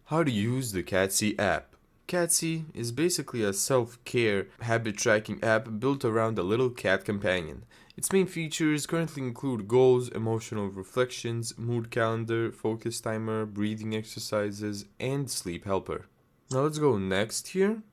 How to use the Catzy app. Catzy is basically a self-care habit tracking app built around a little cat companion. Its main features currently include goals, emotional reflections, mood calendar, focus timer, breathing exercises, and sleep helper. Now let's go next here.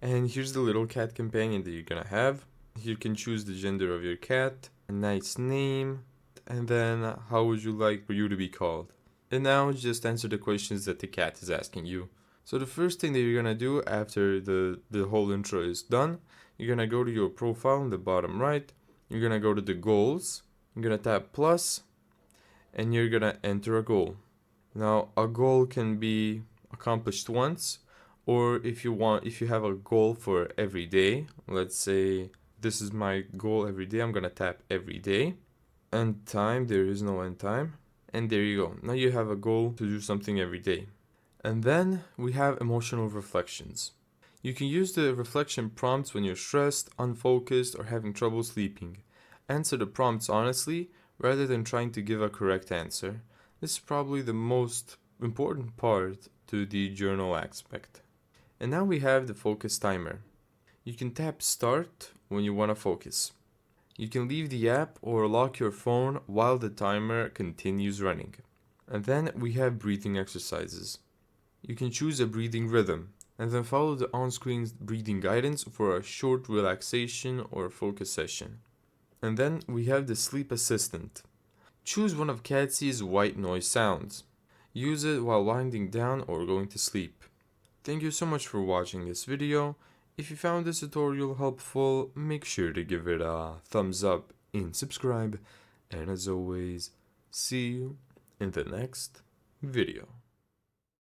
And here's the little cat companion that you're gonna have. You can choose the gender of your cat, a nice name, and then how would you like for you to be called. And now just answer the questions that the cat is asking you. So the first thing that you're gonna do after the whole intro is done, you're gonna go to your profile in the bottom right, you're gonna go to the goals, you're gonna tap plus, and you're gonna enter a goal. Now a goal can be accomplished once, or if you have a goal for every day, let's say this is my goal every day, I'm gonna tap every day. End time, there is no end time. And there you go. Now you have a goal to do something every day. And then we have emotional reflections. You can use the reflection prompts when you're stressed, unfocused, or having trouble sleeping. Answer the prompts honestly rather than trying to give a correct answer. This is probably the most important part to the journal aspect. And now we have the focus timer. You can tap start when you want to focus. You can leave the app or lock your phone while the timer continues running. And then we have breathing exercises. You can choose a breathing rhythm and then follow the on-screen breathing guidance for a short relaxation or focus session. And then we have the sleep assistant. Choose one of Catzy's white noise sounds. Use it while winding down or going to sleep. Thank you so much for watching this video. If you found this tutorial helpful, make sure to give it a thumbs up and subscribe. And as always, see you in the next video.